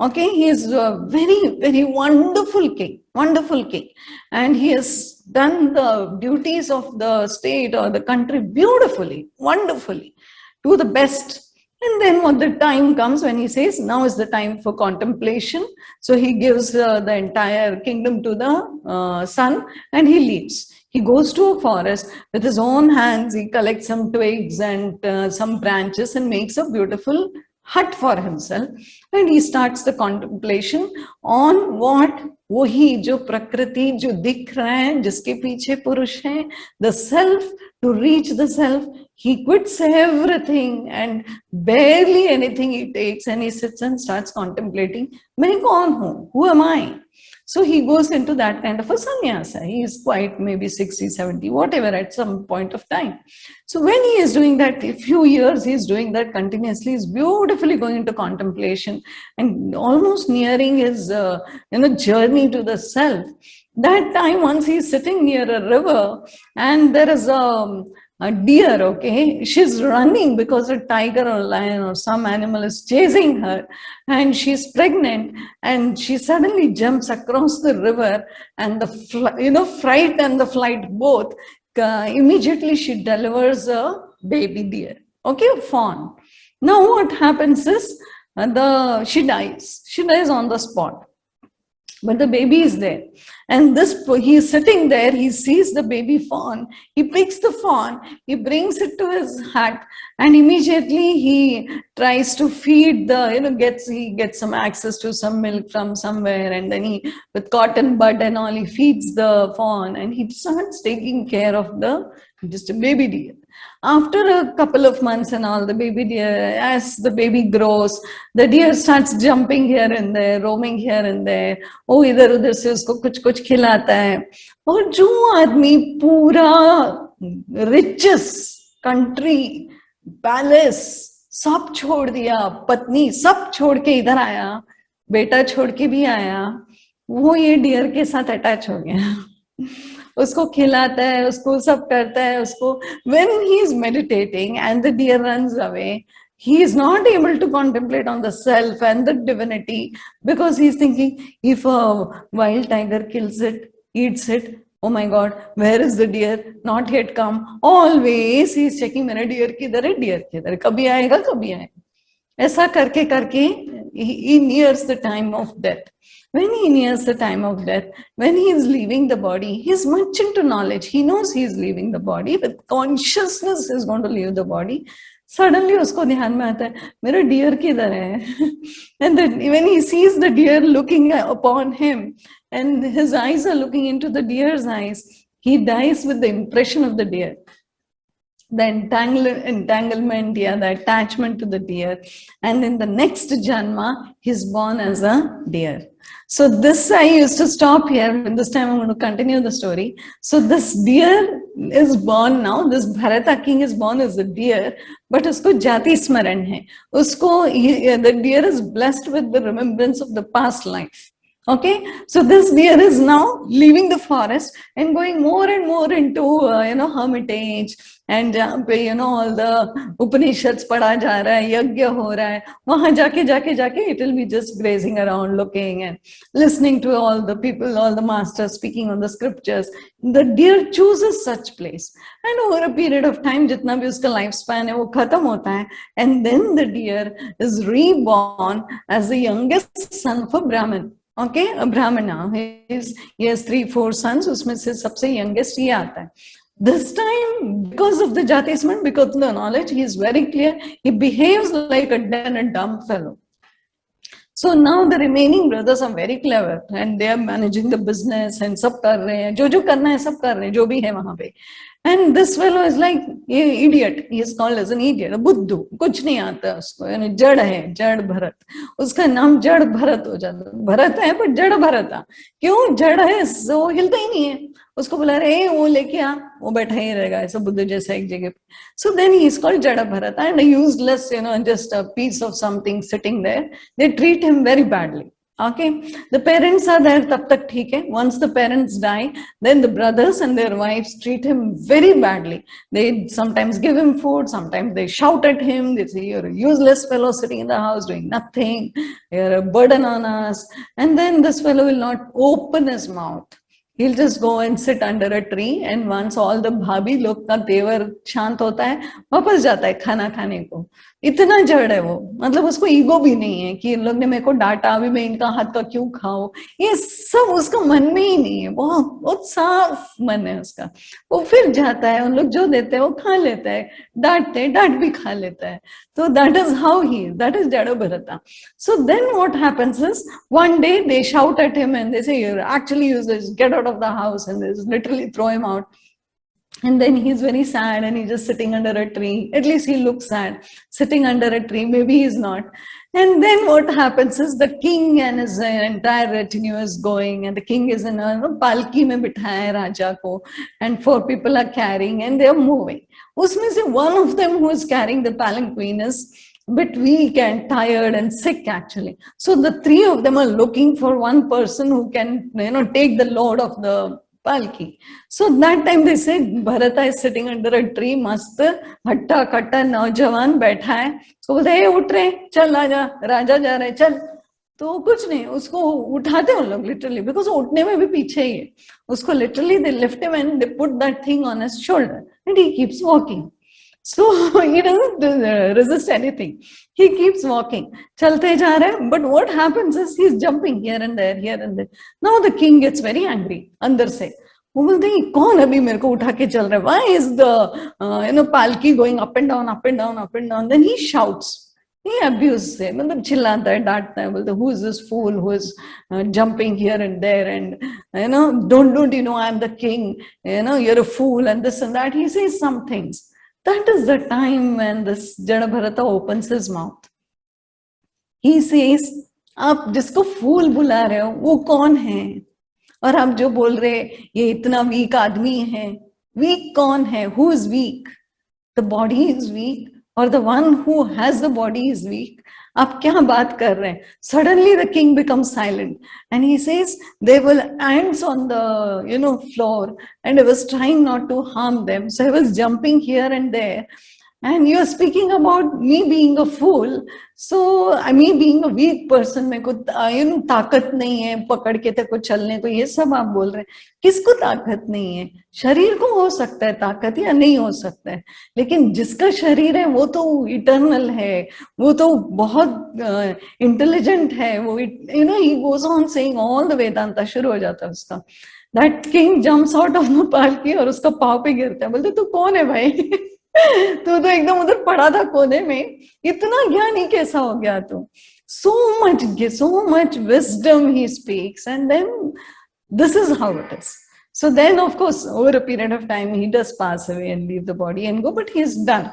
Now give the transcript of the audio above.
Okay, he is a very, very wonderful king, and he has done the duties of the state or the country beautifully, wonderfully, to the best. And then when the time comes when he says, now is the time for contemplation. So he gives the entire kingdom to the son, and he leaves. He goes to a forest with his own hands. He collects some twigs and some branches and makes a beautiful hut for himself. And he starts the contemplation on what वही जो प्रकृति जो दिख रहा है, जिसके पीछे पुरुष है, the self, to reach the self, he quits everything and barely anything he takes, and he sits and starts contemplating, मैं कौन हूँ? Who am I? So he goes into that kind of a sannyasa. He is quite maybe 60, 70, whatever, at some point of time. So when he is doing that, a few years he is doing that continuously, he's beautifully going into contemplation and almost nearing his journey to the self. That time, once he's sitting near a river and there is a deer, okay, she's running because a tiger or lion or some animal is chasing her, and she's pregnant, and she suddenly jumps across the river, and the fright and the flight both, immediately she delivers a baby deer, okay, a fawn. Now what happens is she dies on the spot. But the baby is there, and he is sitting there. He sees the baby fawn. He picks the fawn. He brings it to his hut, and immediately he tries to feed he gets some access to some milk from somewhere, and then he, with cotton bud and all, he feeds the fawn, and he starts taking care of just a baby deer. After a couple of months and all, the baby deer, as the baby grows, the deer starts jumping here and there, roaming here and there. Oh, इधर उधर से उसको कुछ खिलाता है. और जो आदमी पूरा riches, country, palace, सब छोड़ दिया, पत्नी सब छोड़ के इधर आया, बेटा छोड़ के भी आया, वो ये डियर के साथ अटैच हो गया. उसको खिलाता है, उसको सब करता है, उसको. When he is meditating and the deer runs away, he is not able to contemplate on the self and the divinity, because he is thinking, if a wild tiger kills it, eats it, oh my God, where is the deer? Not yet come. Always he is checking, मेरा deer किधर है, deer किधर है, कभी आएगा, कभी आएगा. ऐसा करके करके he nears the time of death. When he nears the time of death, when he is leaving the body, he is much into knowledge. He knows he is leaving the body. With consciousness, he is going to leave the body. Suddenly, usko dhyan mein aata hai, mera deer kidhar hai? And then when he sees the deer looking upon him, and his eyes are looking into the deer's eyes, he dies with the impression of the deer. The entanglement, the attachment to the deer. And in the next janma, he's born as a deer. So this, I used to stop here. This time I'm going to continue the story. So this deer is born now. This Bharata king is born as a deer, but usko jati smaran hai. The deer is blessed with the remembrance of the past life. Okay, so this deer is now leaving the forest and going more and more into hermitage, and all the Upanishads padha ja raha hai, yajna ho raha hai. Wahan jaake it will be just grazing around, looking and listening to all the people, all the masters speaking on the scriptures. The deer chooses such place, and over a period of time, jitna bhi uska lifespan hai, wo khatam hota hai, and then the deer is reborn as the youngest son of a Brahmin. Okay, a Brahmana. He has 3-4 sons, उसमें से सबसे youngest ये आता है. This time, because of the jatisman, because of the knowledge, he is very clear. He behaves like a deaf and dumb fellow. So now the remaining brothers are very clever, and they are managing the business and सब कर रहे हैं, जो करना है सब कर रहे हैं, जो भी है वहाँ पे. And this fellow is like idiot. He is called as an idiot, a buddhu. कुछ नहीं आता उसको, यानी जड़ है, जड़ भरत. उसका नाम जड़ भरत हो जाता. भरत है पर जड़ भरता. क्यों जड़ है? वो हिलता ही नहीं है. उसको बुला रहे, वो लेके आ, वो बैठा ही रहेगा ऐसा बुद्ध जैसा एक जगह पे. So then he is called Jada Bharata, and a useless, just a piece of something sitting there. They treat him very badly. Okay, the parents are there, tab tak theek hai. Once the parents die, then the brothers and their wives treat him very badly. They sometimes give him food, sometimes they shout at him. They say, "You're a useless fellow sitting in the house doing nothing. You're a burden on us." And then this fellow will not open his mouth. He'll just go and sit under a tree, and once all the bhabhi log का तेवर शांत होता है, वापस जाता है खाना खाने को. इतना जड़ है वो, मतलब उसको ईगो भी नहीं है कि इन लोग ने मेरे को डांटा, अभी मैं इनका हाथ तो क्यों खाऊं. ये सब उसका मन में ही नहीं है. बहुत बहुत साफ मन है उसका. वो फिर जाता है, उन लोग जो देते हैं वो खा लेता है, डांटते हैं डांट भी खा लेता है. So that is how he is. That is Jada Bharata. So then what happens is, one day they shout at him and they say, "You're actually useless, get out of the house," and they literally throw him out. And then he's very sad and he's just sitting under a tree. At least he looks sad, sitting under a tree. Maybe he's not. And then what happens is, the king and his entire retinue is going, and the king is in a palki mein bithaya hai raja ko, and 4 people are carrying and they are moving. Usme se one of them who is carrying the palanquin is a bit weak and tired and sick actually. So the 3 of them are looking for one person who can, take the load of the palki. So that time they said, Bharata is sitting under a tree, mast, hatta katta naujawan बैठा है. So बोलते हैं, उठ रहे, चल राजा, राजा जा रहे, चल. तो कुछ नहीं, उसको उठाते उन लोग literally, because उठने में भी पीछे ही है. उसको literally they lift him and they put that thing on his shoulder and he keeps walking. So he doesn't resist anything. He keeps walking. Chalte ja rahe, but what happens is he's jumping here and there, here and there. Now the king gets very angry. Andar se. वो बोलते हैं, कौन अभी मेरे को उठा के चल रहा है? Why is the palki going up and down, up and down, up and down? Then he shouts. He abuses है, मतलब चिल्लाता है, डांटता है, बोलते, who is this fool who is jumping here and there, and don't you know I'm the king, you're a fool and this and that. He says some things. That is the time when this Jada Bharata opens his mouth. He says, आप जिसको फूल बुला रहे हो वो कौन है? और आप जो बोल रहे ये इतना वीक आदमी है, वीक कौन है? Who is weak? The body is weak, or the one who has the body is weak. आप क्या बात कर रहे हैं? Suddenly the king becomes silent and he says, there were ants on the floor and I was trying not to harm them, so I was jumping here and there, and you're speaking about me being a fool. So me being a weak person, मेरे को ताकत नहीं है पकड़ के तेरे को चलने को, ये सब आप बोल रहे हैं. किसको ताकत नहीं है? शरीर को हो सकता है ताकत या नहीं हो सकता है, लेकिन जिसका शरीर है वो तो इटर्नल है, वो तो बहुत इंटेलिजेंट है. वो he goes on saying all the Vedanta. शुरू हो जाता है उसका. That king jumps out of the palki और उसका पाँव पे गिरता है. बोलते, तू कौन है भाई? तू तो एकदम उधर पड़ा था कोने में, इतना ज्ञानी कैसा हो गया तू? So much wisdom he speaks, and then this is how it is. So then, of course, over a period of time, he does pass away and leave the body and go, but he is done.